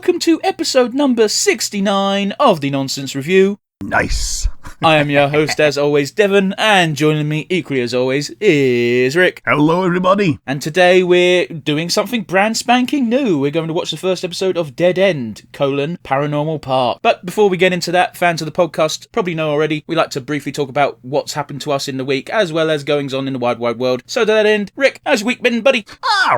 welcome to episode number 69 of the Nonsense Review. Nice. I am your host, as always, Devon, and joining me equally as always is Rick. Hello, everybody. And today we're doing something brand spanking new. We're going to watch the first episode of Dead End, Paranormal Park. But before we get into that, fans of the podcast probably know already, we like to briefly talk about what's happened to us in the week, as well as goings on in the wide world. So to that end, Rick, how's your week been, buddy?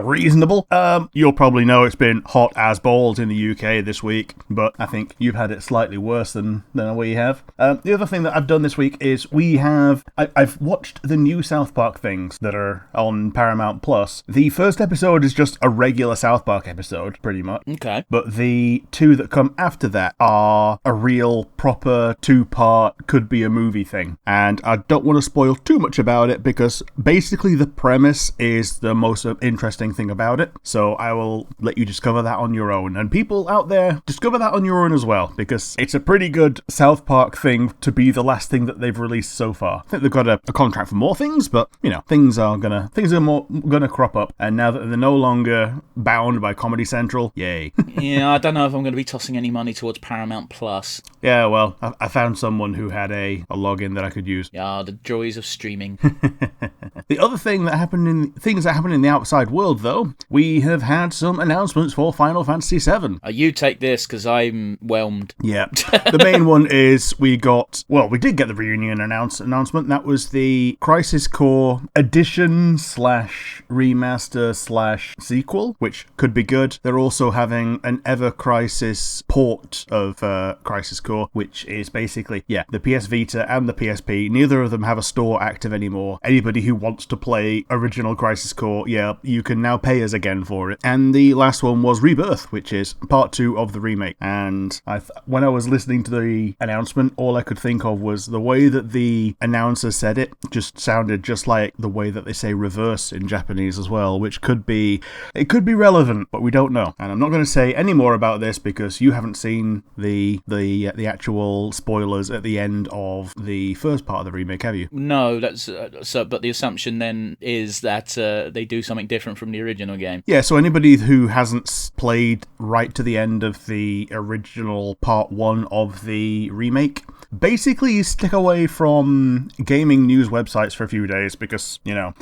Reasonable. You'll probably know it's been hot as balls in the UK this week, but I think you've had it slightly worse than we have. The other thing that I've done this week is I've watched the new South Park things that are on Paramount Plus. The first episode is just a regular South Park episode, pretty much. Okay. But the two that come after that are a real proper two-part, could be a movie thing. And I don't want to spoil too much about it because basically the premise is the most interesting thing about it. So I will let you discover that on your own. And people out there, discover that on your own as well, because it's a pretty good South Park thing to be the last thing that they've released so far. I think they've got a contract for more things, but things are gonna crop up, and now that they're no longer bound by Comedy Central, yay. Yeah, I don't know if I'm going to be tossing any money towards Paramount Plus. Yeah, well, I found someone who had a login that I could use. Yeah, the joys of streaming. The other thing that happened in the outside world, though, we have had some announcements for Final Fantasy VII. You take this, because I'm whelmed. Yeah. The main one is we did get the reunion announcement. That was the Crisis Core edition / remaster / sequel, which could be good. They're also having an Ever Crisis port of Crisis Core, which is basically, the PS Vita and the PSP. Neither of them have a store active anymore. Anybody who wants to play original Crisis Core, you can now pay us again for it. And the last one was Rebirth, which is part 2 of the remake. And when I was listening to the announcement, all I could think of was the way that the announcer said it just sounded just like the way that they say reverse in Japanese as well, which could be relevant, but we don't know. And I'm not going to say any more about this because you haven't seen the actual spoilers at the end of the first part of the remake, have you? No, that's but the assumption then is that they do something different from the original game. Yeah, so anybody who hasn't played right to the end of the original part 1 of the remake, basically you stick away from gaming news websites for a few days because,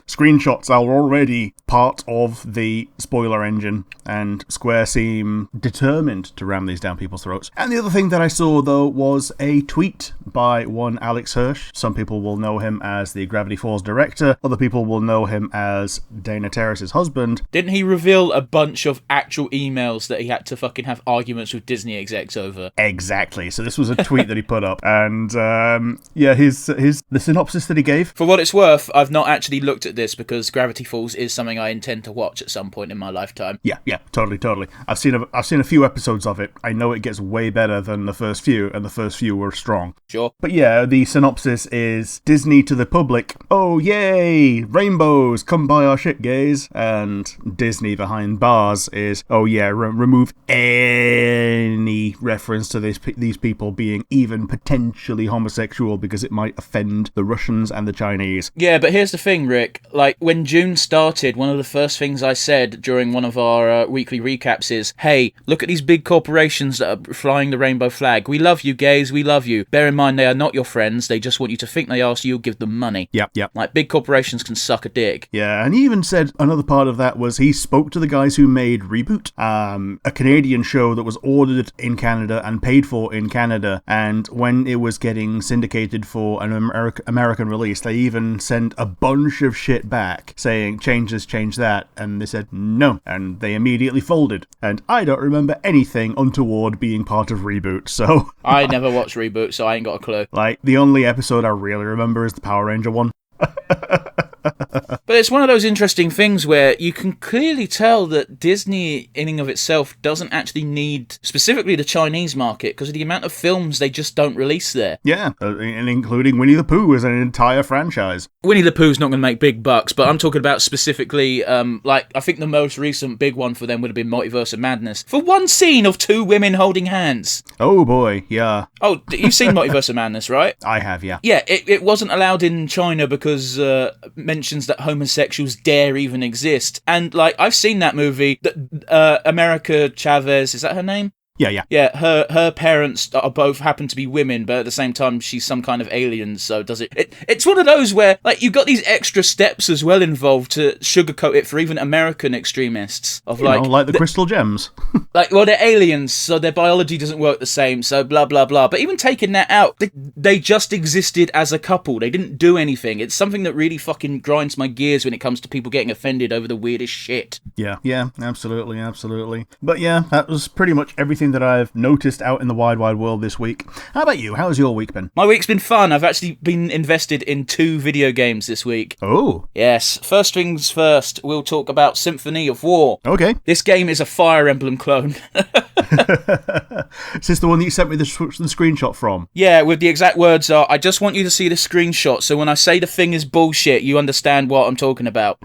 screenshots are already part of the spoiler engine, and Square seem determined to ram these down people's throats. And the other thing that I saw, though, was a tweet by one Alex Hirsch. Some people will know him as the Gravity Falls director. Other people will know him as Dana Terrace's husband. Didn't he reveal a bunch of actual emails that he had to fucking have arguments with Disney execs over? Exactly. So this was a tweet that he put up, and the synopsis that he gave. For what it's worth, I've not actually looked at this because Gravity Falls is something I intend to watch at some point in my lifetime. Yeah, totally. I've seen a few episodes of it. I know it gets way better than the first few, and the first few were strong. Sure. But yeah, the synopsis is Disney to the public. Oh yay, rainbows, come buy our shit, gays. And Disney behind bars is, oh yeah, remove any reference to these people being even potentially homosexual because it might offend the Russians and the Chinese. Yeah, but here's the thing, Rick. Like, when June started, one of the first things I said during one of our weekly recaps is, hey, look at these big corporations that are flying the rainbow flag. We love you, gays, we love you. Bear in mind, they are not your friends. They just want you to think they are, so you'll give them money. Yep. Like, big corporations can suck a dick. Yeah, and he even said another part of that was he spoke to the guys who made Reboot, a Canadian show that was ordered in Canada and paid for in Canada, and when it was getting syndicated for an American release, they even sent a bunch of shit back saying, change this, change that, and they said no, and they immediately folded. And I don't remember anything untoward being part of Reboot, so... I never watched Reboot, so I ain't got a clue. Like, the only episode I really remember is the Power Ranger one. But it's one of those interesting things where you can clearly tell that Disney, in and of itself, doesn't actually need specifically the Chinese market because of the amount of films they just don't release there. Yeah, and including Winnie the Pooh as an entire franchise. Winnie the Pooh's not going to make big bucks, but I'm talking about specifically, I think the most recent big one for them would have been Multiverse of Madness. For one scene of 2 women holding hands. Oh boy, yeah. Oh, you've seen Multiverse of Madness, right? I have, yeah. Yeah, it wasn't allowed in China because mentions that homosexuals dare even exist. And, I've seen that movie. America Chavez, is that her name? Yeah. Yeah, her parents are both happen to be women, but at the same time, she's some kind of alien, so does it... It's one of those where, like, you've got these extra steps as well involved to sugarcoat it for even American extremists. Of like the crystal gems. Like, well, they're aliens, so their biology doesn't work the same, so blah, blah, blah. But even taking that out, they just existed as a couple. They didn't do anything. It's something that really fucking grinds my gears when it comes to people getting offended over the weirdest shit. Yeah, absolutely. But yeah, that was pretty much everything that I've noticed out in the wide world this week. How about you? How's your week been? My week's been fun. I've actually been invested in 2 video games this week. Oh. Yes. First things first, we'll talk about Symphony of War. Okay. This game is a Fire Emblem clone. Is this the one that you sent me the screenshot from? Yeah, with the exact words are, I just want you to see the screenshot, so when I say the thing is bullshit, you understand what I'm talking about.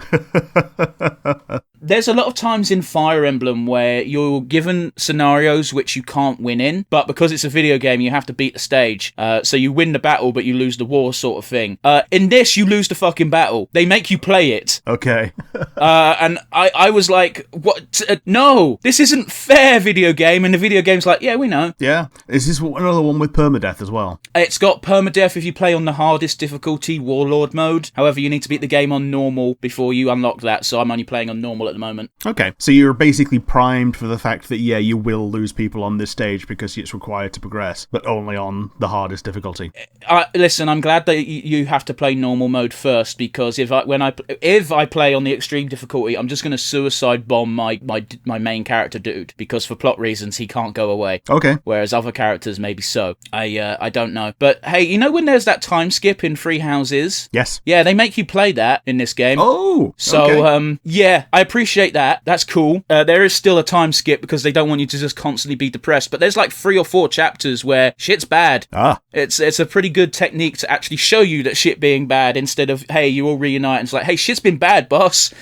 There's a lot of times in Fire Emblem where you're given scenarios which you can't win in, but because it's a video game, you have to beat the stage. So you win the battle, but you lose the war sort of thing. In this, you lose the fucking battle. They make you play it. Okay. And I was like, what? No, this isn't fair, video game. And the video game's like, yeah, we know. Yeah. Is this another one with permadeath as well? It's got permadeath if you play on the hardest difficulty, Warlord mode. However, you need to beat the game on normal before you unlock that, so I'm only playing on normal at the moment. Okay, so you're basically primed for the fact that, yeah, you will lose people on this stage because it's required to progress, but only on the hardest difficulty. Listen, I'm glad that you have to play normal mode first, because if I play on the extreme difficulty, I'm just going to suicide bomb my main character dude, because for plot reasons, he can't go away. Okay. Whereas other characters, maybe so. I don't know. But hey, you know when there's that time skip in Free Houses? Yes. Yeah, they make you play that in this game. Oh, so, okay. Yeah, I appreciate that. That's cool. There is still a time skip because they don't want you to just constantly be depressed. But there's like 3 or 4 chapters where shit's bad. It's a pretty good technique to actually show you that shit being bad instead of, hey, you all reunite and it's like, hey, shit's been bad, boss.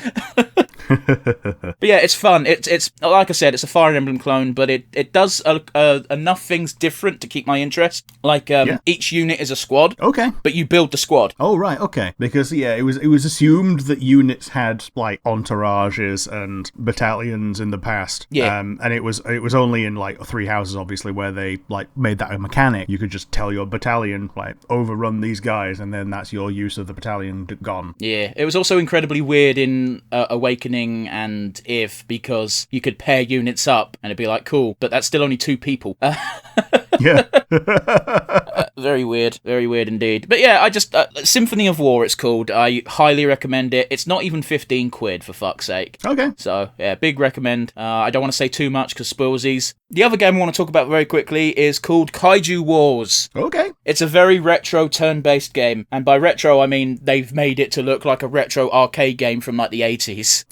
But yeah, it's fun. It's like I said, it's a Fire Emblem clone, but it does enough things different to keep my interest. Like each unit is a squad. Okay. But you build the squad. Oh right, okay. Because yeah, it was assumed that units had like entourages and battalions in the past. Yeah. And it was only in like 3 houses, obviously, where they like made that a mechanic. You could just tell your battalion like overrun these guys, and then that's your use of the battalion gone. Yeah. It was also incredibly weird in Awakening and If, because you could pair units up and it'd be like, cool, but that's still only 2 people. Yeah. Very weird indeed. But yeah, I just Symphony of War it's called. I highly recommend it. It's not even 15 quid, for fuck's sake. Okay. So yeah, big recommend. I don't want to say too much because spoilsies. The other game I want to talk about very quickly is called Kaiju Wars. Okay. It's a very retro turn-based game, and by retro I mean they've made it to look like a retro arcade game from like the 80s.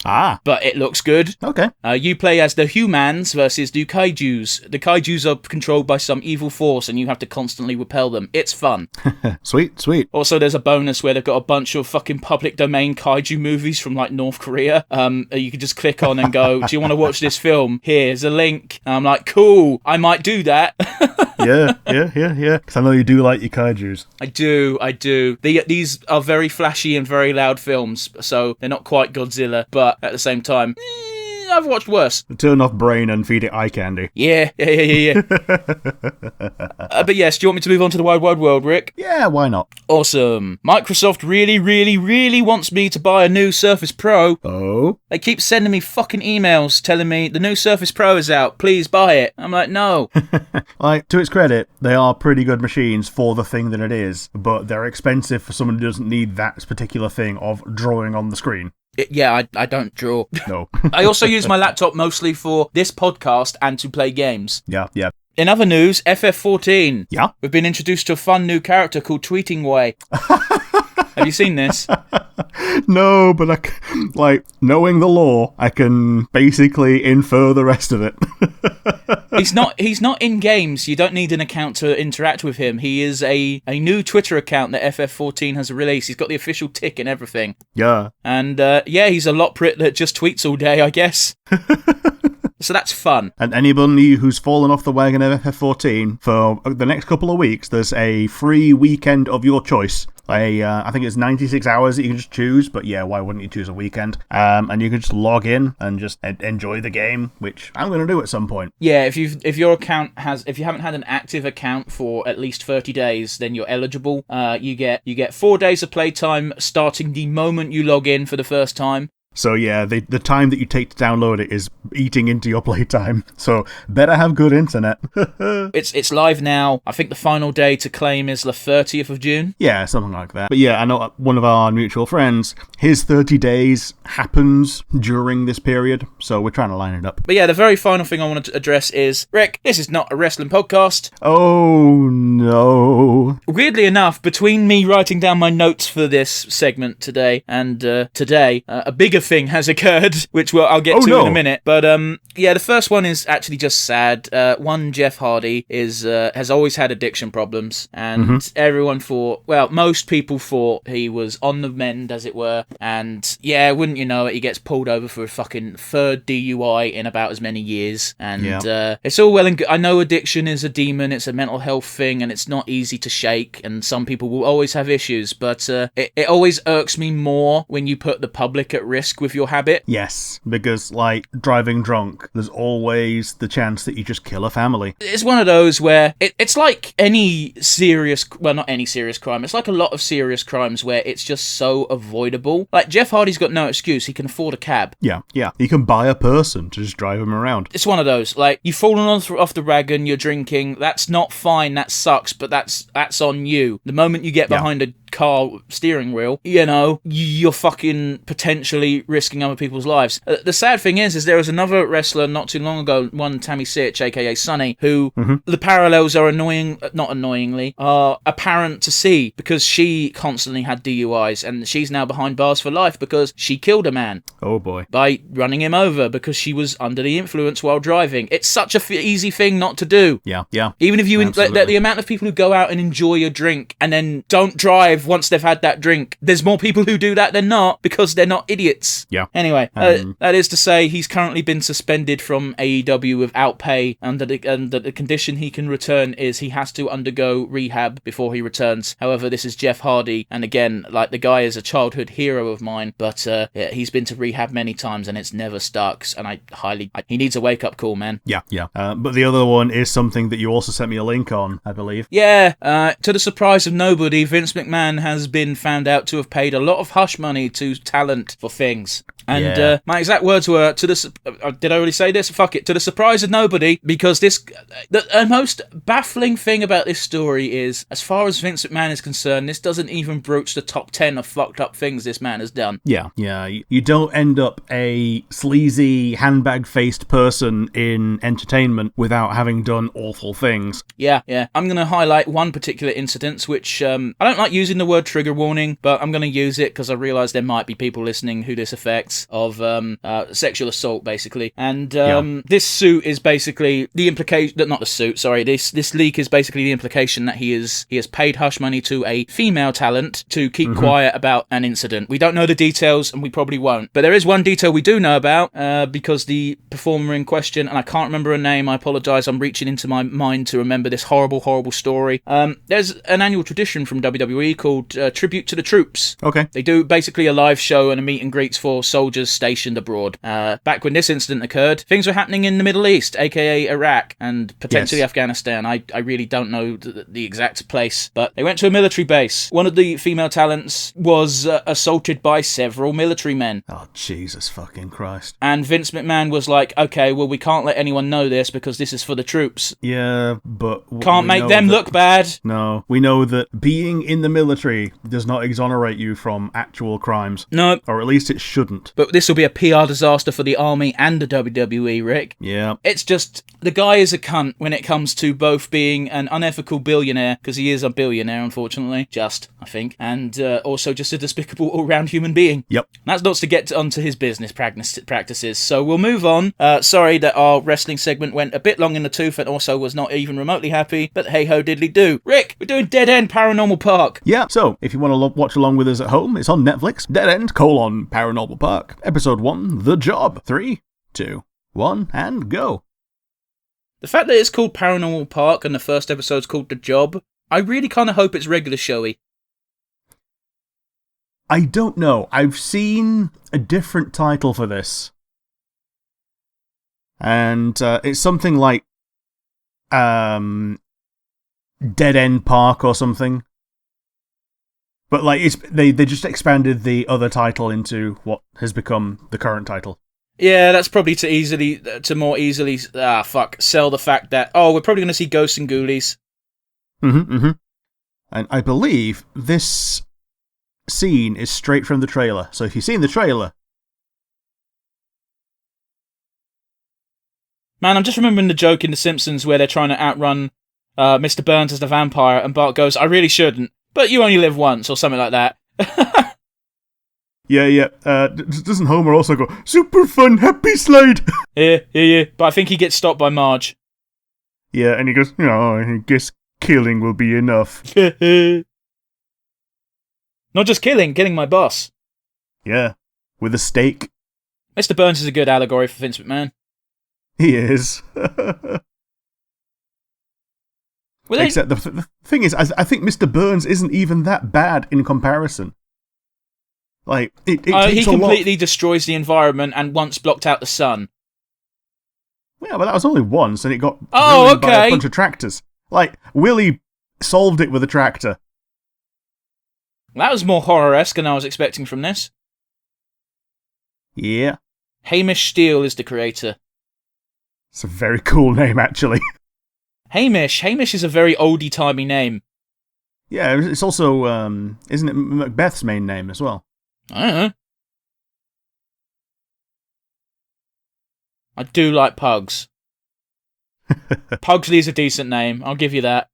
But it looks good. Okay. You play as the humans versus the kaijus. The kaijus are controlled by some evil force and you have to constantly repel them. It's fun. Sweet. Also, there's a bonus where they've got a bunch of fucking public domain kaiju movies from like North Korea. You can just click on and go, do you want to watch this film? Here's a link. And I'm like, cool, I might do that. Yeah. Because I know you do like your kaijus. I do. These are very flashy and very loud films, so they're not quite Godzilla, but at the same time, I've watched worse. Turn off brain and feed it eye candy. Yeah. But yes, do you want me to move on to the wide world, Rick? Yeah, why not? Awesome. Microsoft really wants me to buy a new Surface Pro. Oh? They keep sending me fucking emails telling me the new Surface Pro is out, please buy it. I'm like, no. Like, to its credit, they are pretty good machines for the thing that it is, but they're expensive for someone who doesn't need that particular thing of drawing on the screen. Yeah, I don't draw. No. I also use my laptop mostly for this podcast and to play games. Yeah. In other news, FF14. Yeah? We've been introduced to a fun new character called Tweeting Way. Have you seen this? No, but knowing the lore, I can basically infer the rest of it. He's not in games. You don't need an account to interact with him. He is a new Twitter account that FF14 has released. He's got the official tick and everything. Yeah. And he's a lotprit that just tweets all day, I guess. So that's fun. And anybody who's fallen off the wagon of FF14, for the next couple of weeks, there's a free weekend of your choice I think it's 96 hours that you can just choose, but yeah, why wouldn't you choose a weekend? And you can just log in and just enjoy the game, which I'm going to do at some point. Yeah, if you haven't had an active account for at least 30 days, then you're eligible. You get 4 days of playtime starting the moment you log in for the first time. So yeah, the time that you take to download it is eating into your playtime. So better have good internet. It's live now. I think the final day to claim is the 30th of June. Yeah, something like that. But yeah, I know one of our mutual friends, his 30 days happens during this period, so we're trying to line it up. But yeah, the very final thing I wanted to address is, Rick, this is not a wrestling podcast. Oh no. Weirdly enough, between me writing down my notes for this segment today and today, a bigger thing has occurred, which I'll get to in a minute. But yeah, the first one is actually just sad. One, Jeff Hardy has always had addiction problems, and everyone thought, well, most people thought he was on the mend, as it were. And yeah, wouldn't you know it, he gets pulled over for a fucking third DUI in about as many years. And it's all well and good. I know addiction is a demon, it's a mental health thing, and it's not easy to shake, and some people will always have issues, but it always irks me more when you put the public at risk with your habit. Yes, because like driving drunk, there's always the chance that you just kill a family. It's one of those where it's like any serious, well, not any serious crime, it's like a lot of serious crimes where it's just so avoidable. Like Jeff Hardy's got no excuse, he can afford a cab. Yeah, he can buy a person to just drive him around. It's one of those, like, you've fallen off the wagon, you're drinking, that's not fine, that sucks, but that's on you. The moment you get behind a car steering wheel, you know, you're fucking potentially risking other people's lives. The sad thing is there was another wrestler not too long ago, one Tammy Sitch, aka Sunny, who the parallels are are apparent to see, because she constantly had DUIs, and she's now behind bars for life because she killed a man. Oh boy. By running him over because she was under the influence while driving. It's such a easy thing not to do. Yeah. Even if you the amount of people who go out and enjoy a drink and then don't drive once they've had that drink, there's more people who do that than not, because they're not idiots. Yeah. Anyway, that is to say, he's currently been suspended from AEW without pay, and the condition he can return is he has to undergo rehab before he returns. However, this is Jeff Hardy, and again, like, the guy is a childhood hero of mine, but he's been to rehab many times and it's never stuck, and he needs a wake-up call, man. Yeah. But the other one is something that you also sent me a link on, I believe. Yeah, to the surprise of nobody, Vince McMahon has been found out to have paid a lot of hush money to talent for things. And my exact words were, did I already say this? Fuck it. To the surprise of nobody, because the most baffling thing about this story is, as far as Vince McMahon is concerned, this doesn't even broach the top 10 of fucked up things this man has done. Yeah. You don't end up a sleazy, handbag-faced person in entertainment without having done awful things. Yeah. I'm going to highlight one particular incident, which I don't like using the word trigger warning, but I'm going to use it because I realise there might be people listening who this affects, of sexual assault, basically. And this suit is basically the implication that, not the suit, sorry, this leak is basically the implication that he has paid hush money to a female talent to keep quiet about an incident. We don't know the details, and we probably won't. But there is one detail we do know about, because the performer in question, and I can't remember her name, I apologise, I'm reaching into my mind to remember this horrible, horrible story. There's an annual tradition from WWE called Tribute to the Troops. Okay. They do basically a live show and a meet and greets for soldiers stationed abroad. Back when this incident occurred, things were happening in the Middle East, aka Iraq, and potentially Afghanistan. I really don't know the exact place, but they went to a military base. One of the female talents was assaulted by several military men. Oh, Jesus fucking Christ. And Vince McMahon was like, okay, well, we can't let anyone know this because this is for the troops. Yeah, but... Can't make them look bad. No. We know that being in the military does not exonerate you from actual crimes. No. Or at least it shouldn't. But this will be a PR disaster for the Army and the WWE, Rick. Yeah. It's just, the guy is a cunt when it comes to both being an unethical billionaire, because he is a billionaire, unfortunately, I think, and also just a despicable all-round human being. Yep. That's not to get onto his business practices, so we'll move on. Sorry that our wrestling segment went a bit long in the tooth and also was not even remotely happy, but hey-ho diddly-do. Rick, we're doing Dead End Paranormal Park. Yeah, so if you want to watch along with us at home, it's on Netflix. Dead End, Paranormal Park. Episode 1, The Job. 3, 2, 1, and go. The fact that it's called Paranormal Park and the first episode's called The Job, I really kind of hope it's regular showy. I don't know. I've seen a different title for this. And it's something like Dead End Park or something. But like they just expanded the other title into what has become the current title. Yeah, that's probably to more easily sell the fact that we're probably going to see ghosts and ghoulies. And I believe this scene is straight from the trailer. So if you've seen the trailer... Man, I'm just remembering the joke in The Simpsons where they're trying to outrun Mr. Burns as the vampire, and Bart goes, "I really shouldn't, but you only live once," or something like that. Yeah. Doesn't Homer also go, "Super fun, happy slide"? Yeah. But I think he gets stopped by Marge. Yeah, and he goes, I guess killing will be enough. Not just killing my boss. Yeah, with a stake. Mr. Burns is a good allegory for Vince McMahon. He is. Except the thing is, I think Mr. Burns isn't even that bad in comparison. Like, it takes he a lot. completely destroys the environment and once blocked out the sun. Yeah, but that was only once, and it got ruined okay. By a bunch of tractors. Like, Willie solved it with a tractor. That was more horror-esque than I was expecting from this. Yeah. Hamish Steele is the creator. It's a very cool name, actually. Hamish is a very oldie-timey name. Yeah, it's also, isn't it Macbeth's main name as well? I don't know. I do like Pugs. Pugsley's a decent name, I'll give you that.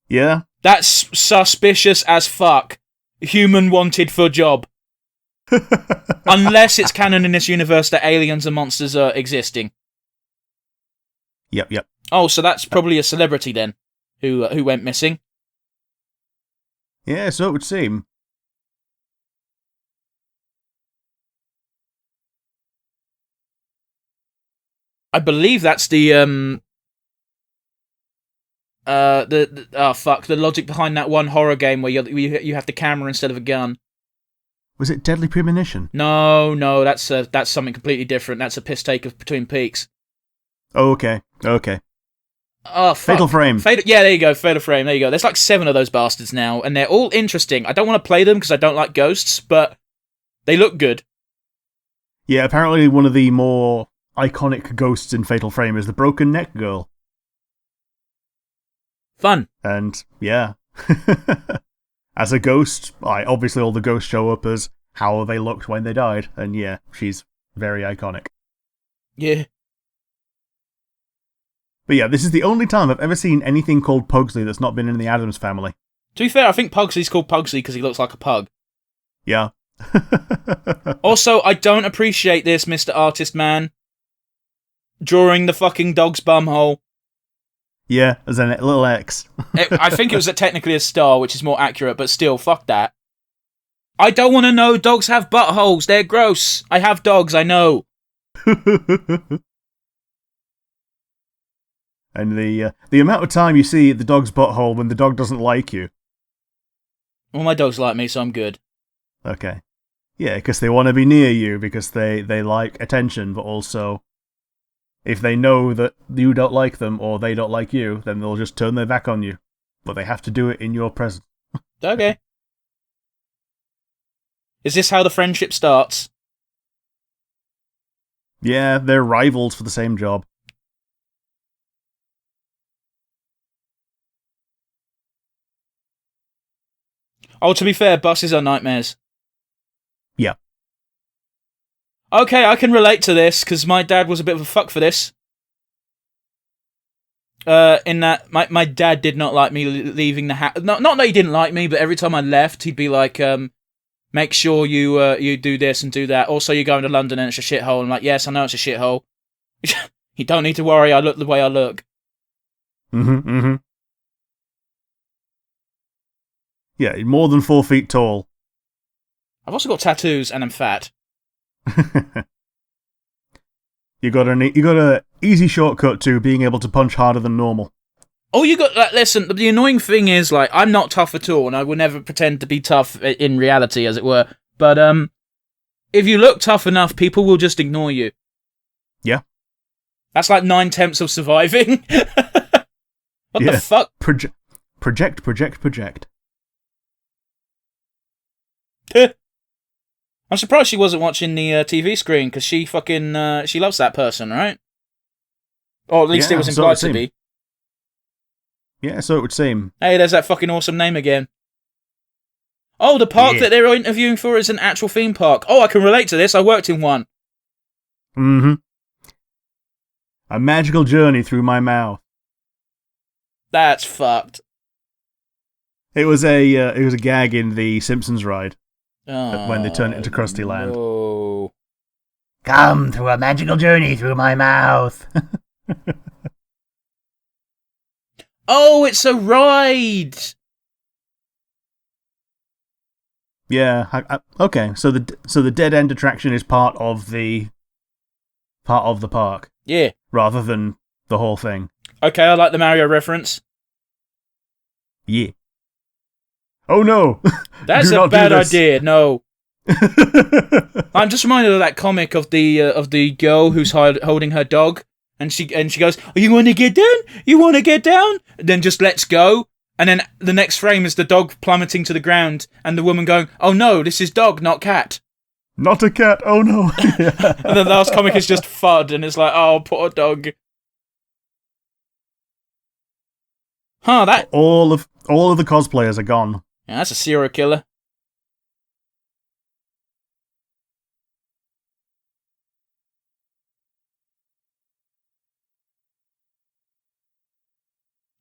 Yeah? That's suspicious as fuck. Human wanted for job. Unless it's canon in this universe that aliens and monsters are existing. Yep. Oh, so that's probably a celebrity then, who went missing. Yeah, so it would seem. I believe that's the logic behind that one horror game where you have the camera instead of a gun. Was it Deadly Premonition? No, that's something completely different. That's a piss take of Between Peaks. Oh, okay. Oh, fuck. Fatal Frame. Yeah, there you go. Fatal Frame. There you go. There's like 7 of those bastards now, and they're all interesting. I don't want to play them because I don't like ghosts, but they look good. Yeah, apparently one of the more iconic ghosts in Fatal Frame is the Broken Neck Girl. Fun. And, yeah. As a ghost, obviously all the ghosts show up as how they looked when they died, and yeah, she's very iconic. Yeah. But yeah, this is the only time I've ever seen anything called Pugsley that's not been in the Addams Family. To be fair, I think Pugsley's called Pugsley because he looks like a pug. Yeah. Also, I don't appreciate this, Mr. Artist Man. Drawing the fucking dog's bumhole. Yeah, as a little X. I think it was technically a star, which is more accurate, but still, fuck that. I don't want to know dogs have buttholes. They're gross. I have dogs, I know. And the amount of time you see the dog's butthole when the dog doesn't like you. Well, my dogs like me, so I'm good. Okay. Yeah, because they want to be near you, because they like attention, but also, if they know that you don't like them, or they don't like you, then they'll just turn their back on you. But they have to do it in your presence. Okay. Is this how the friendship starts? Yeah, they're rivals for the same job. Oh, to be fair, buses are nightmares. Yeah. Okay, I can relate to this, because my dad was a bit of a fuck for this. In that, my dad did not like me leaving the house. Not that he didn't like me, but every time I left, he'd be like, make sure you do this and do that. Also, you're going to London and it's a shithole. I'm like, yes, I know it's a shithole. You don't need to worry, I look the way I look. Mm-hmm. Yeah, more than 4 feet tall. I've also got tattoos and I'm fat. You got a easy shortcut to being able to punch harder than normal. Oh, you got... listen, the annoying thing is, like, I'm not tough at all, and I will never pretend to be tough in reality, as it were. But, if you look tough enough, people will just ignore you. Yeah. That's like 9/10 of surviving. What the fuck? Project. I'm surprised she wasn't watching the TV screen, because she fucking... she loves that person, right? Or at least it was implied to be. Yeah, so it would seem. Hey, there's that fucking awesome name again. Oh, the park that they're interviewing for is an actual theme park. Oh, I can relate to this. I worked in one. Mm-hmm. A magical journey through my mouth. That's fucked. It was a gag in the Simpsons ride Oh, when they turned it into Krusty Land. No. Come through a magical journey through my mouth. Oh, it's a ride. Yeah. Okay. So the dead end attraction is part of the park. Yeah. Rather than the whole thing. Okay, I like the Mario reference. Yeah. Oh no! That's a bad idea. No. I'm just reminded of that comic of the girl who's holding her dog, and she goes, "Oh, you want to get down? You want to get down?" And then just lets go, and then the next frame is the dog plummeting to the ground, and the woman going, "Oh no, this is dog, not cat." Not a cat. Oh no! And the last comic is just FUD, and it's like, "Oh, poor dog." Huh? That all of the cosplayers are gone. Yeah, that's a serial killer.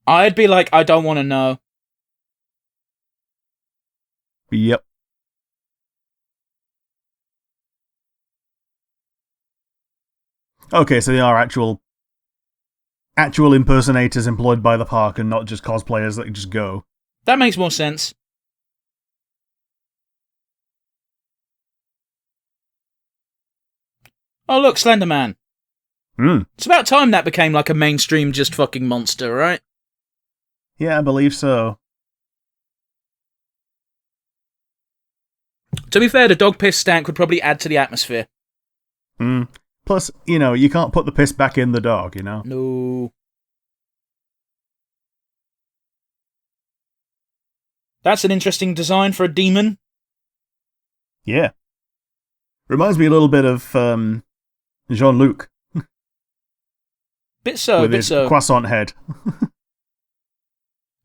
I'd be like, I don't want to know. Yep. Okay, so they are actual impersonators employed by the park and not just cosplayers that just go. That makes more sense. Oh, look, Slender Man. It's about time that became like a mainstream just fucking monster, right? Yeah, I believe so. To be fair, the dog piss stank would probably add to the atmosphere. Plus, you can't put the piss back in the dog, No. That's an interesting design for a demon. Yeah. Reminds me a little bit of Jean-Luc. Bit so, with his croissant head.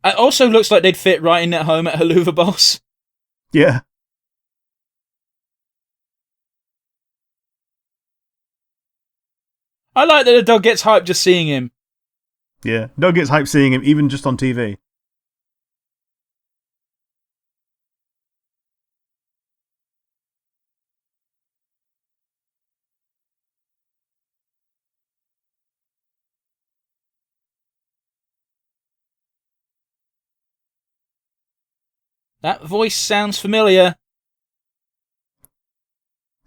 It also looks like they'd fit right in at home at Haluva Boss. Yeah. I like that the dog gets hyped just seeing him. Yeah, dog gets hyped seeing him, even just on TV. That voice sounds familiar.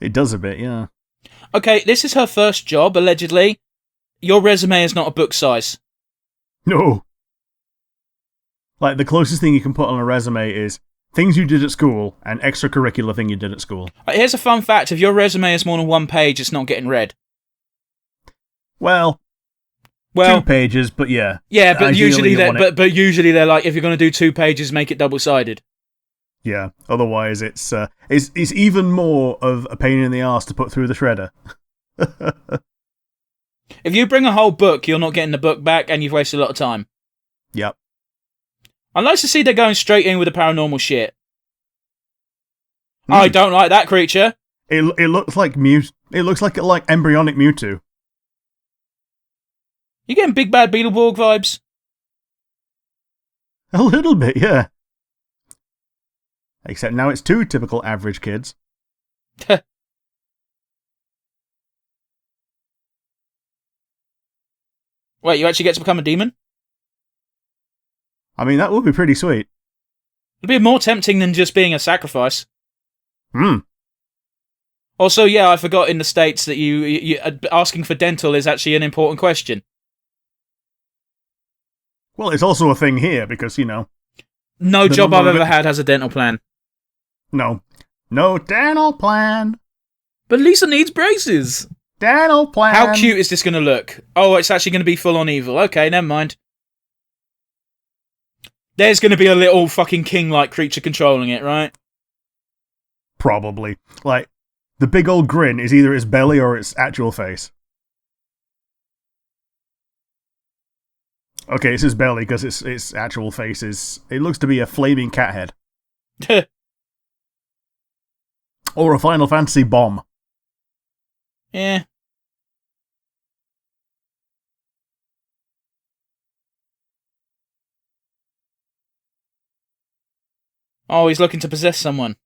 It does a bit, yeah. Okay, this is her first job, allegedly. Your resume is not a book size. No. Like, the closest thing you can put on a resume is things you did at school and extracurricular thing you did at school. Here's a fun fact. If your resume is more than 1 page, it's not getting read. Well, 2 pages, but yeah. Yeah, but usually they're like, if you're going to do 2 pages, make it double-sided. Yeah, otherwise it's even more of a pain in the arse to put through the shredder. If you bring a whole book, you're not getting the book back, and you've wasted a lot of time. Yep. I'd like to see they're going straight in with the paranormal shit. I don't like that creature. It looks like It looks like embryonic Mewtwo. You getting Big Bad Beetleborg vibes? A little bit, yeah. Except now it's 2 typical average kids. Wait, you actually get to become a demon? I mean, that would be pretty sweet. It'd be more tempting than just being a sacrifice. Also, yeah, I forgot in the States that you asking for dental is actually an important question. Well, it's also a thing here because, No the job number I've of ever had has a dental plan. No dental plan. But Lisa needs braces. Dental plan. How cute is this going to look? Oh, it's actually going to be full on evil. Okay, never mind. There's going to be a little fucking king-like creature controlling it, right? Probably. Like, the big old grin is either its belly or its actual face. Okay, it's his belly because its actual face is... It looks to be a flaming cat head. Or a Final Fantasy bomb. Yeah. Oh, he's looking to possess someone.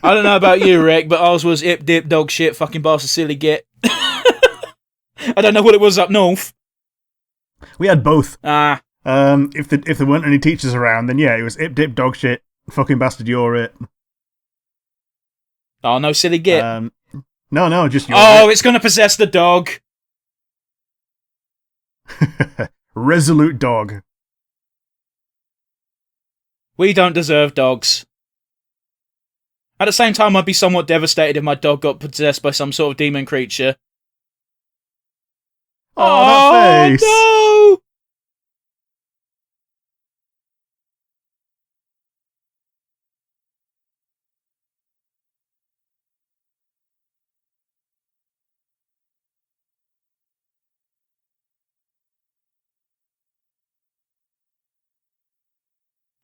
I don't know about you, Rick, but ours was ip, dip, dog shit, fucking bastard, silly git. I don't know what it was up north. We had both. Ah. If there weren't any teachers around, then yeah, it was ip, dip, dog shit, fucking bastard, you're it. Oh, no, silly git. No, just you're Oh, it. it's going to possess the dog. Resolute dog. We don't deserve dogs. At the same time, I'd be somewhat devastated if my dog got possessed by some sort of demon creature. Oh, that face! No!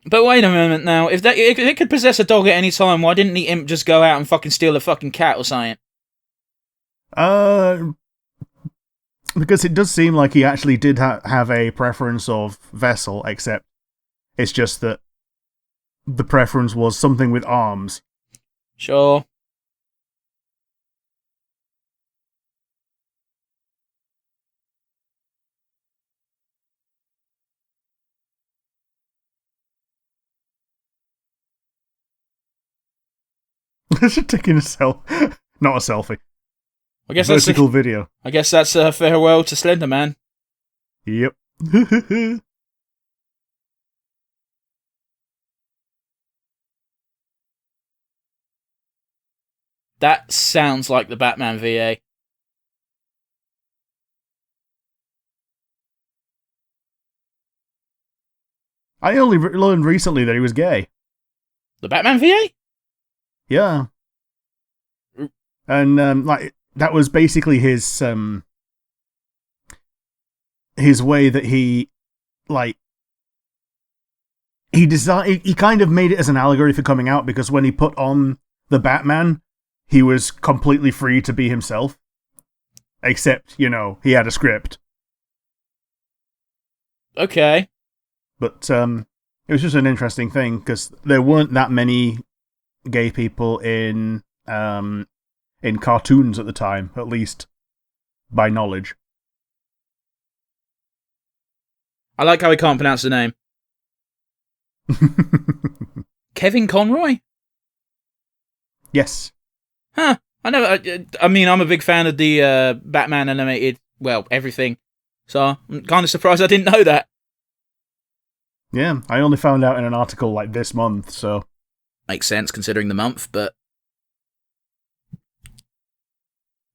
But wait a minute now. If it could possess a dog at any time, why didn't the imp just go out and fucking steal a fucking cat or something? Because it does seem like he actually did have a preference of vessel, except it's just that the preference was something with arms. Sure. Just taking not a selfie. I guess Vertical video. I guess that's a farewell to Slender Man. Yep. That sounds like the Batman VA. I only learned recently that he was gay. The Batman VA? Yeah. And that was basically his way that he he kind of made it as an allegory for coming out, because when he put on the Batman, he was completely free to be himself. Except, he had a script. Okay. But it was just an interesting thing, because there weren't that many gay people in cartoons at the time, at least by knowledge. I like how he can't pronounce the name. Kevin Conroy? Yes. Huh. I mean, I'm a big fan of the Batman animated, well, everything. So I'm kind of surprised I didn't know that. Yeah, I only found out in an article like this month, so... Makes sense considering the month, but...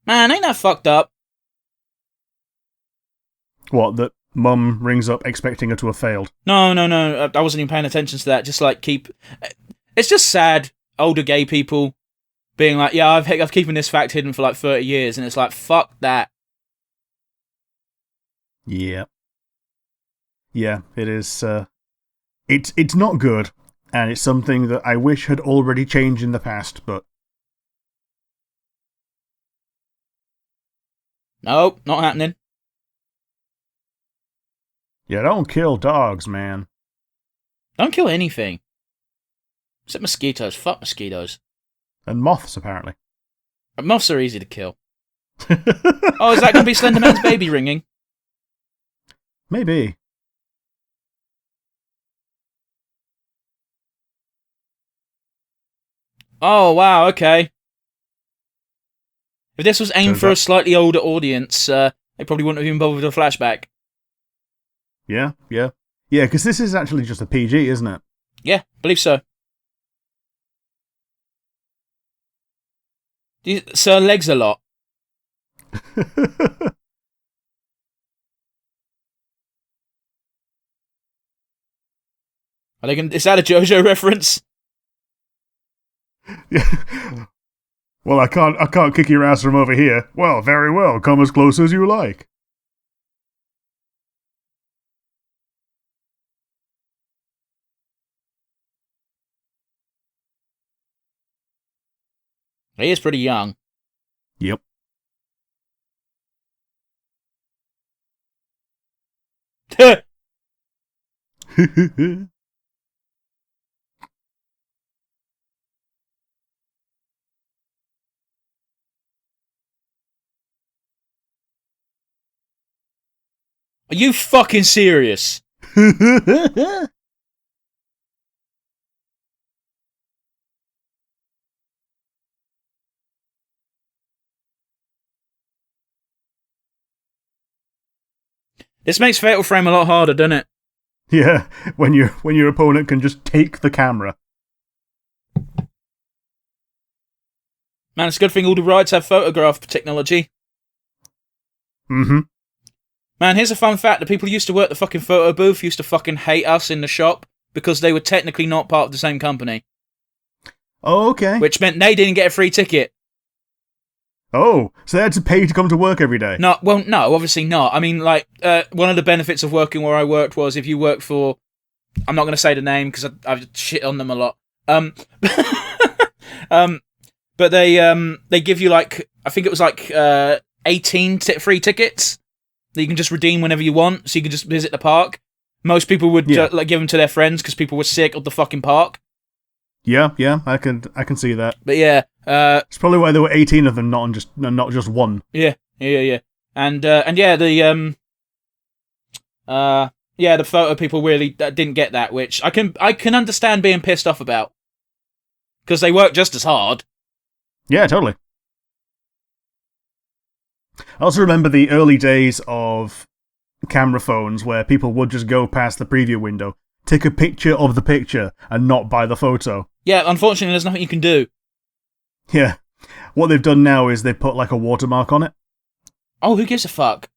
Man, ain't that fucked up? What, that Mum rings up expecting her to have failed? No, I wasn't even paying attention to that. Just like it's just sad, older gay people being like, yeah, I've keeping this fact hidden for like 30 years, and it's like, fuck that. Yeah. Yeah, it is, it's not good, and it's something that I wish had already changed in the past, but... Nope, not happening. Yeah, don't kill dogs, man. Don't kill anything. Except mosquitoes. Fuck mosquitoes. And moths, apparently. Moths are easy to kill. Oh, is that going to be Slenderman's baby ringing? Maybe. Oh, wow, okay. If this was aimed for a slightly older audience, they probably wouldn't have even bothered with a flashback. Yeah, because this is actually just a PG, isn't it? Yeah, believe so. Sir legs a lot. Is that a JoJo reference? Yeah. Well, I can't kick your ass from over here. Well, very well. Come as close as you like. He is pretty young. Yep. Are you fucking serious? This makes Fatal Frame a lot harder, doesn't it? Yeah, when your opponent can just take the camera. Man, it's a good thing all the rides have photograph technology. Mm-hmm. Man, here's a fun fact. The people who used to work the fucking photo booth used to fucking hate us in the shop because they were technically not part of the same company. Oh, okay. Which meant they didn't get a free ticket. Oh, so they had to pay to come to work every day? No, well, no, obviously not. I mean, like, one of the benefits of working where I worked was if you work for... I'm not going to say the name because I've shit on them a lot. But they give you, like, I think it was like 18 free tickets that you can just redeem whenever you want, so you can just visit the park. Most people would give them to their friends because people were sick of the fucking park. Yeah, I can see that. But yeah, it's probably why there were 18 of them, not just one. Yeah. And yeah, the photo people really didn't get that, which I can understand being pissed off about because they work just as hard. Yeah, totally. I also remember the early days of camera phones where people would just go past the preview window, take a picture of the picture, and not buy the photo. Yeah, unfortunately, there's nothing you can do. Yeah. What they've done now is they put like a watermark on it. Oh, who gives a fuck?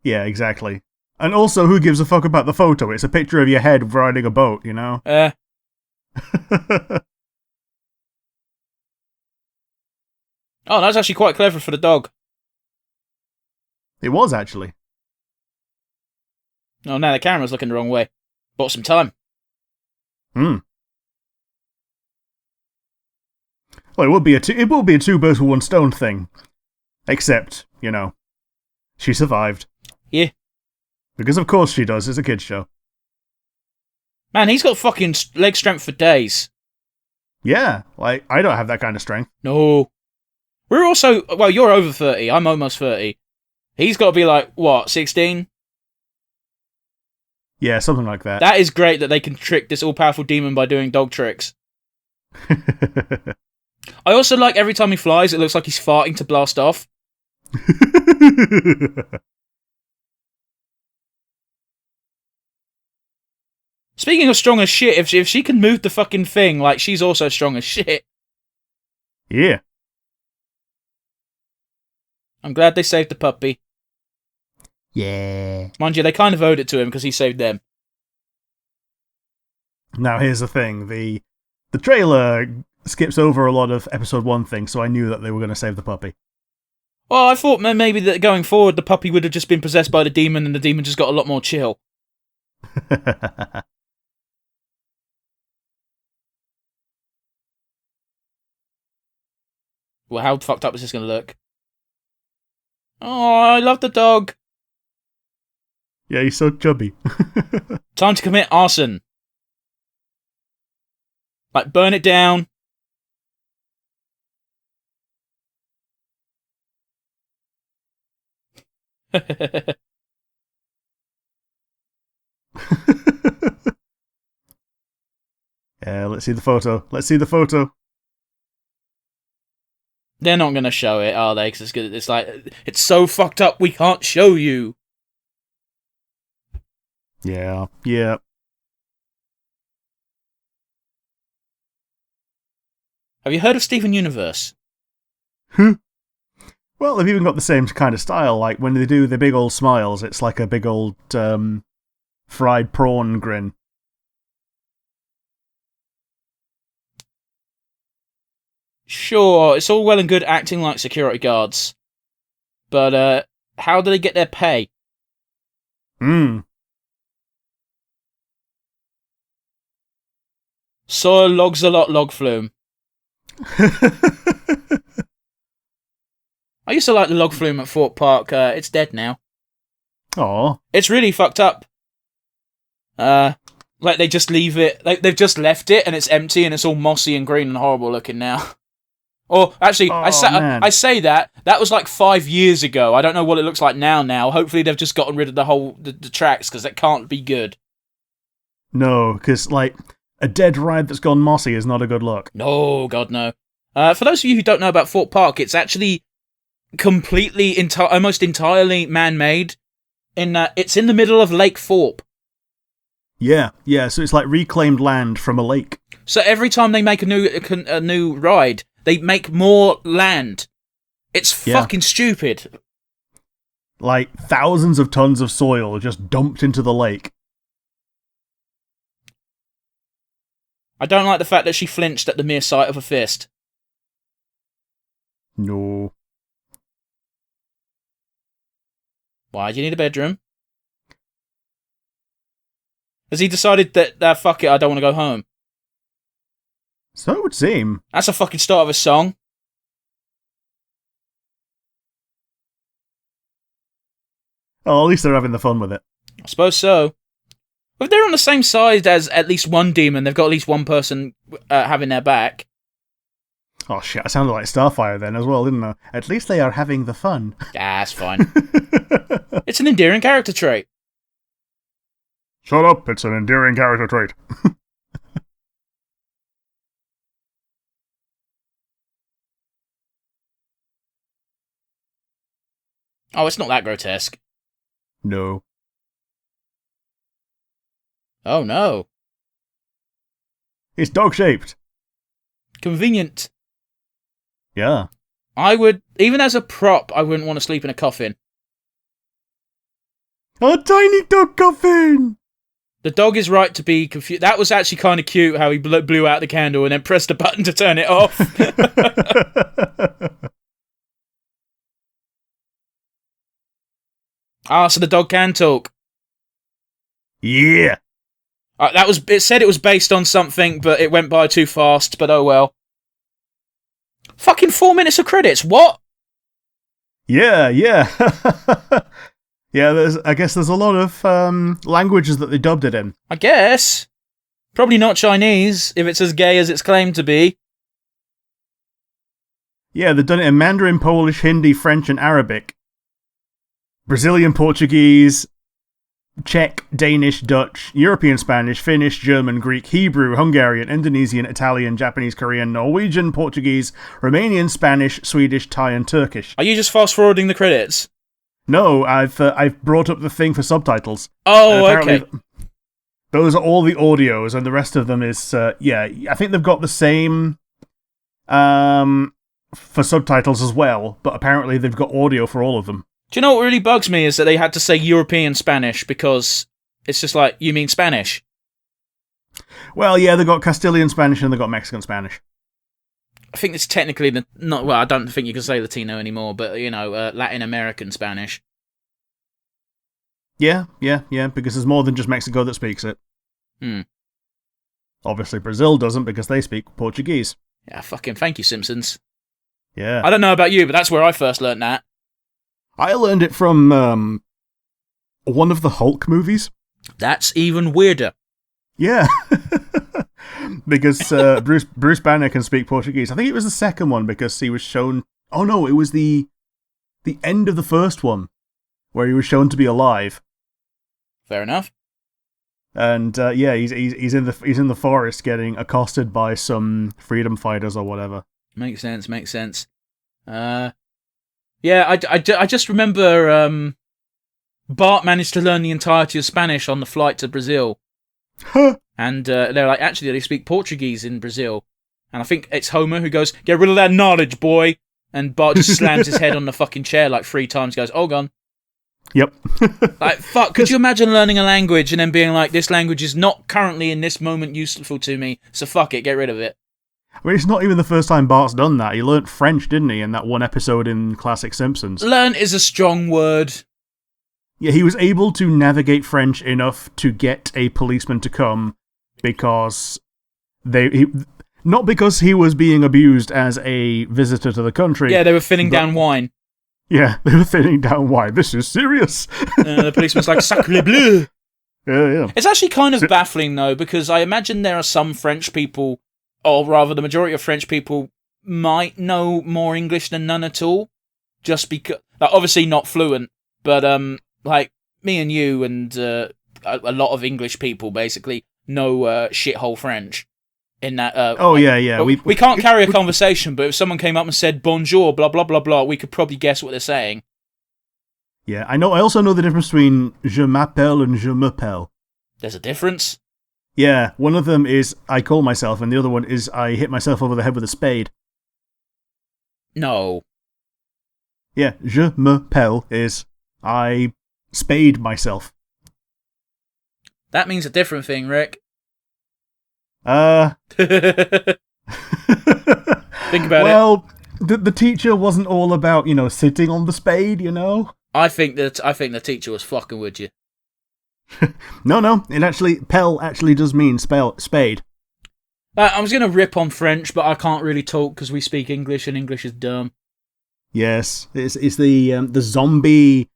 Yeah, exactly. And also, who gives a fuck about the photo? It's a picture of your head riding a boat, you know? Oh, that's actually quite clever for the dog. It was, actually. Oh, now the camera's looking the wrong way. Bought some time. Well, it will be a two birds with one stone thing. Except, you know, she survived. Yeah. Because of course she does, it's a kid's show. Man, he's got fucking leg strength for days. Yeah, like, I don't have that kind of strength. No. We're also, well, you're over 30, I'm almost 30. He's got to be like, what, 16? Yeah, something like that. That is great that they can trick this all-powerful demon by doing dog tricks. I also like every time he flies, it looks like he's farting to blast off. Speaking of strong as shit, if she can move the fucking thing, like, she's also strong as shit. Yeah. I'm glad they saved the puppy. Yeah. Mind you, they kind of owed it to him because he saved them. Now, here's the thing. The trailer skips over a lot of episode 1 things, so I knew that they were going to save the puppy. Well, I thought maybe that going forward, the puppy would have just been possessed by the demon and the demon just got a lot more chill. Well, how fucked up is this going to look? Oh, I love the dog. Yeah, he's so chubby. Time to commit arson. Like, burn it down. Yeah, let's see the photo. They're not going to show it, are they? Because it's like, it's so fucked up, we can't show you. Yeah. Have you heard of Steven Universe? Well, they've even got the same kind of style. Like, when they do the big old smiles, it's like a big old fried prawn grin. Sure, it's all well and good acting like security guards. But, how do they get their pay? Soil logs a lot log flume. I used to like the log flume at Fort Park. It's dead now. Aw. It's really fucked up. Like they just leave it. Like they've just left it, and it's empty, and it's all mossy and green and horrible looking now. Or actually, I say that was like 5 years ago. I don't know what it looks like now. Hopefully, they've just gotten rid of the tracks because that can't be good. No, because like a dead ride that's gone mossy is not a good look. No, God no. For those of you who don't know about Fort Park, it's actually completely, almost entirely man-made. In that, it's in the middle of Lake Thorpe. Yeah. So it's like reclaimed land from a lake. So every time they make a new ride, they make more land. It's fucking stupid. Like thousands of tons of soil just dumped into the lake. I don't like the fact that she flinched at the mere sight of a fist. No. Why do you need a bedroom? Has he decided that, fuck it, I don't want to go home? So it would seem. That's a fucking start of a song. Oh, at least they're having the fun with it. I suppose so. If they're on the same side as at least one demon, they've got at least one person having their back. Oh shit, I sounded like Starfire then as well, didn't I? At least they are having the fun. Ah, that's fine. It's an endearing character trait. Shut up, it's an endearing character trait. Oh, it's not that grotesque. No. Oh no. It's dog-shaped. Convenient. Yeah. I would, even as a prop, I wouldn't want to sleep in a coffin. A tiny dog coffin! The dog is right to be confused. That was actually kind of cute how he blew out the candle and then pressed a button to turn it off. So the dog can talk. Yeah. It said it was based on something, but it went by too fast, but oh well. Fucking 4 minutes of credits, what? Yeah. Yeah, I guess there's a lot of languages that they dubbed it in. I guess. Probably not Chinese, if it's as gay as it's claimed to be. Yeah, they've done it in Mandarin, Polish, Hindi, French, and Arabic. Brazilian Portuguese, Czech, Danish, Dutch, European Spanish, Finnish, German, Greek, Hebrew, Hungarian, Indonesian, Italian, Japanese, Korean, Norwegian, Portuguese, Romanian, Spanish, Swedish, Thai, and Turkish. Are you just fast-forwarding the credits? No, I've brought up the thing for subtitles. Oh, okay. Those are all the audios, and the rest of them is, I think they've got the same for subtitles as well, but apparently they've got audio for all of them. Do you know what really bugs me is that they had to say European Spanish because it's just like, you mean Spanish? Well, yeah, they've got Castilian Spanish and they've got Mexican Spanish. I think it's technically I don't think you can say Latino anymore, but, Latin American Spanish. Yeah, because there's more than just Mexico that speaks it. Obviously, Brazil doesn't because they speak Portuguese. Yeah, fucking thank you, Simpsons. Yeah. I don't know about you, but that's where I first learnt that. I learned it from one of the Hulk movies. That's even weirder. Yeah. Because Bruce Banner can speak Portuguese. I think it was the second one because he was shown... Oh no, it was the end of the first one where he was shown to be alive. Fair enough. And he's in the forest getting accosted by some freedom fighters or whatever. Makes sense. Yeah, I just remember Bart managed to learn the entirety of Spanish on the flight to Brazil. And they're like, actually, they speak Portuguese in Brazil. And I think it's Homer who goes, get rid of that knowledge, boy. And Bart just slams his head on the fucking chair like 3 times, goes, oh, gone. Yep. Like, fuck, could you imagine learning a language and then being like, this language is not currently in this moment useful to me, so fuck it, get rid of it. I mean, it's not even the first time Bart's done that. He learnt French, didn't he, in that one episode in Classic Simpsons? Learn is a strong word. Yeah, he was able to navigate French enough to get a policeman to come because not because he was being abused as a visitor to the country. Yeah, they were thinning down wine. Yeah, they were thinning down wine. This is serious. The policeman's like, sacre bleu. Yeah. It's actually kind of baffling, though, because I imagine there are some French people, or rather the majority of French people, might know more English than none at all. Just because, like, obviously not fluent, but like me and you and a lot of English people basically know shithole French. In that, yeah. We can't carry a conversation, but if someone came up and said bonjour, blah blah blah blah, we could probably guess what they're saying. Yeah, I know. I also know the difference between je m'appelle and je m'appelle. There's a difference. Yeah, one of them is I call myself, and the other one is I hit myself over the head with a spade. No. Yeah, je m'appelle is I spade myself. That means a different thing, Rick. Think about it. Well, the teacher wasn't all about, sitting on the spade, I think the teacher was fucking with you. No, pell actually does mean spade. I was going to rip on French, but I can't really talk because we speak English and English is dumb. Yes, it's the zombie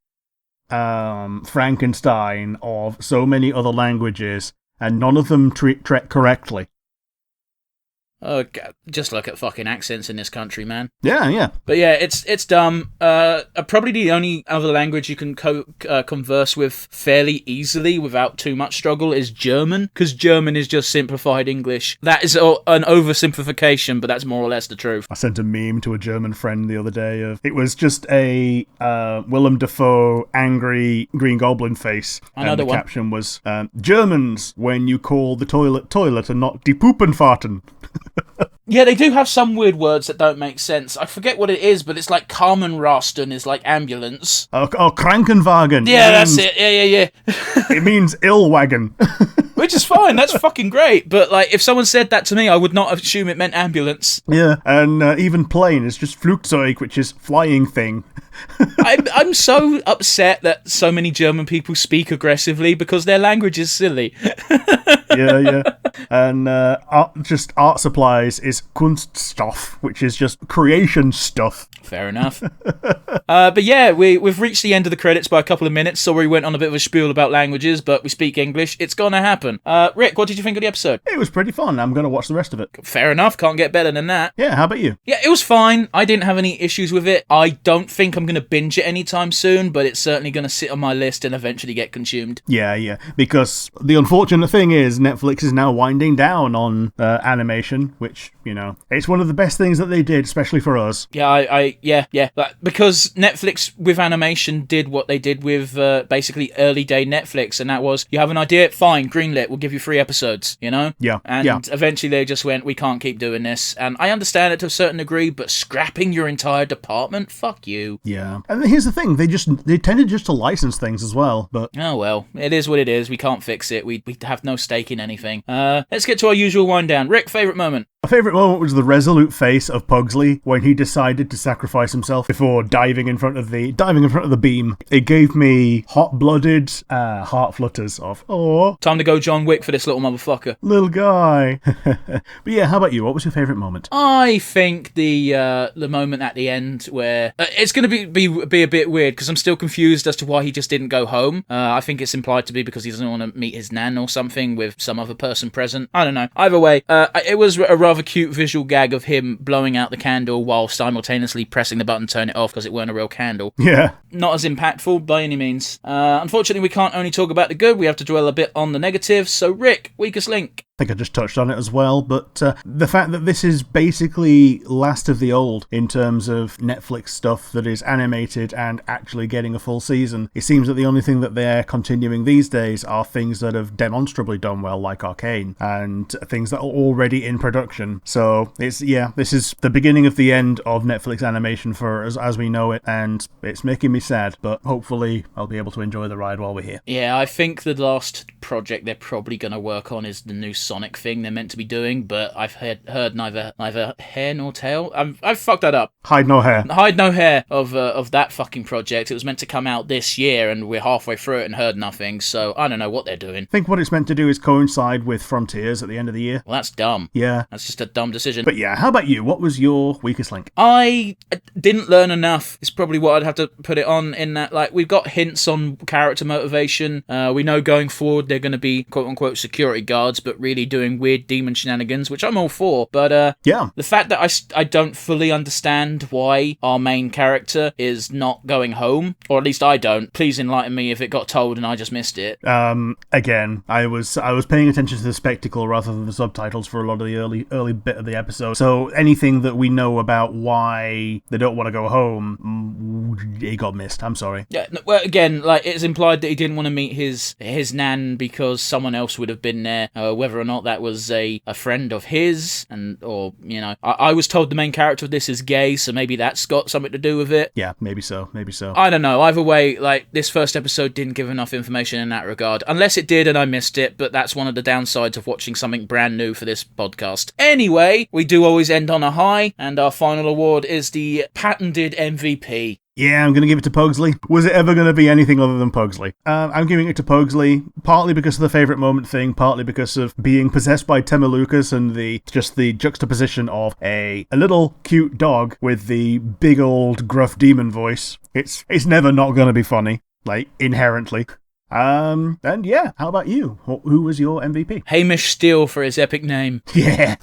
Frankenstein of so many other languages, and none of them treat correctly. Oh, God. Just look at fucking accents in this country, man. Yeah. But yeah, it's dumb. Probably the only other language you can converse with fairly easily without too much struggle is German, because German is just simplified English. That is an oversimplification, but that's more or less the truth. I sent a meme to a German friend the other day. It was just a Willem Dafoe angry Green Goblin face. And the caption was, Germans, when you call the toilet and not die Poopenfahrten. Yeah, they do have some weird words that don't make sense. I forget what it is, but it's like Kamenrasten is like ambulance. Oh, Krankenwagen. Yeah, that's it. Yeah. It means ill wagon. Which is fine, that's fucking great. But like, if someone said that to me, I would not assume it meant ambulance. Yeah, and even plane is just Flugzeug, which is flying thing. I'm so upset that so many German people speak aggressively because their language is silly. Yeah. And art supplies is Kunststoff, which is just creation stuff. Fair enough. But yeah, we've reached the end of the credits by a couple of minutes, so we went on a bit of a spiel about languages, but we speak English. It's gonna happen. Rick, what did you think of the episode? It was pretty fun. I'm gonna watch the rest of it. Fair enough. Can't get better than that. Yeah, how about you? Yeah, it was fine. I didn't have any issues with it. I don't think I'm gonna binge it anytime soon, but it's certainly gonna sit on my list and eventually get consumed. Yeah. Because the unfortunate thing is Netflix is now winding down on animation, which, it's one of the best things that they did, especially for us. Yeah. Because Netflix with animation did what they did with basically early day Netflix, and that was, you have an idea, fine, greenlit, we'll give you 3 episodes, Yeah. And eventually they just went, we can't keep doing this. And I understand it to a certain degree, but scrapping your entire department? Fuck you. Yeah. And here's the thing, they tended just to license things as well, but... Oh well, it is what it is, we can't fix it, we have no stake in anything. Let's get to our usual wind down. Rick, favourite moment? My favourite moment was the resolute face of Pugsley when he decided to sacrifice himself before diving in front of the beam. It gave me hot-blooded heart flutters of, oh, time to go John Wick for this little motherfucker. Little guy. But yeah, how about you? What was your favourite moment? I think the moment at the end where it's going to be a bit weird because I'm still confused as to why he just didn't go home. I think it's implied to be because he doesn't want to meet his nan or something with some other person present. I don't know. Either way, it was a rather cute visual gag of him blowing out the candle while simultaneously pressing the button to turn it off because it weren't a real candle. Yeah. Not as impactful by any means. Unfortunately, we can't only talk about the good, we have to dwell a bit on the negative. So Rick, weakest link. I think I just touched on it as well, but the fact that this is basically last of the old in terms of Netflix stuff that is animated and actually getting a full season, it seems that the only thing that they're continuing these days are things that have demonstrably done well, like Arcane, and things that are already in production. So this is the beginning of the end of Netflix animation for us as we know it, and it's making me sad, but hopefully I'll be able to enjoy the ride while we're here. Yeah, I think the last project they're probably going to work on is the new Sonic thing they're meant to be doing, but I've heard neither hair nor tail. I've fucked that up. Hide no hair of that fucking project. It was meant to come out this year, and we're halfway through it and heard nothing. So I don't know what they're doing. I think what it's meant to do is coincide with Frontiers at the end of the year. Well, that's dumb. Yeah, that's just a dumb decision. But yeah, how about you? What was your weakest link? I didn't learn enough. It's probably what I'd have to put it on. In that, like, we've got hints on character motivation. We know going forward they're going to be quote unquote security guards, but really doing weird demon shenanigans, which I'm all for. But yeah, the fact that I don't fully understand why our main character is not going home, or at least I don't. Please enlighten me if it got told and I just missed it. Again, I was paying attention to the spectacle rather than the subtitles for a lot of the early bit of the episode. So anything that we know about why they don't want to go home, it got missed. I'm sorry. Yeah. Well, again, like, it's implied that he didn't want to meet his nan because someone else would have been there. Whether or not that was a friend of his, or I was told the main character of this is gay, so maybe that's got something to do with it. Yeah, maybe so. I don't know. Either way, like, this first episode didn't give enough information in that regard, unless it did and I missed it. But that's one of the downsides of watching something brand new for this podcast. Anyway, we do always end on a high, and our final award is the patented MVP. Yeah, I'm going to give it to Pugsley. Was it ever going to be anything other than Pugsley? I'm giving it to Pugsley, partly because of the favourite moment thing, partly because of being possessed by Tema Lucas and the juxtaposition of a little cute dog with the big old gruff demon voice. It's never not going to be funny, like, inherently. And yeah, how about you? Who was your MVP? Hamish Steele for his epic name. Yeah.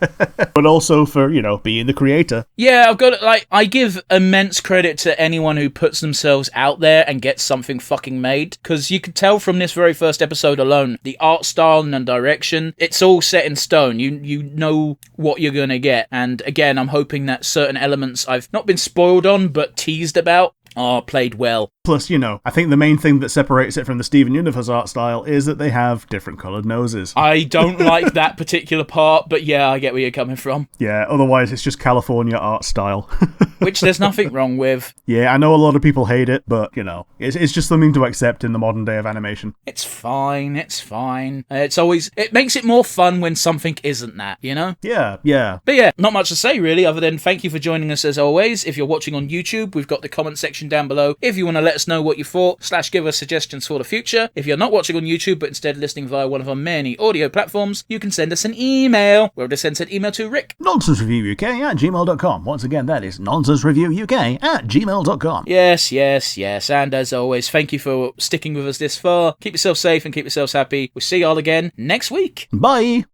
But also for, being the creator. Yeah, I've got, I give immense credit to anyone who puts themselves out there and gets something fucking made. Because you could tell from this very first episode alone, the art style and the direction, it's all set in stone. You know what you're gonna get. And again, I'm hoping that certain elements I've not been spoiled on, but teased about, are played well. Plus, I think the main thing that separates it from the Steven Universe art style is that they have different coloured noses. I don't like that particular part, but yeah, I get where you're coming from. Yeah, otherwise it's just California art style. Which there's nothing wrong with. Yeah, I know a lot of people hate it, but, it's just something to accept in the modern day of animation. It's fine. It makes it more fun when something isn't that, Yeah. But yeah, not much to say really, other than thank you for joining us as always. If you're watching on YouTube, we've got the comment section down below. If you want to let us know what you thought, / give us suggestions for the future. If you're not watching on YouTube, but instead listening via one of our many audio platforms, you can send us an email. We'll just send an email to Rick. nonsensereviewuk@gmail.com. Once again, that is nonsensereviewuk@gmail.com. Yes. And as always, thank you for sticking with us this far. Keep yourself safe and keep yourselves happy. We'll see y'all again next week. Bye.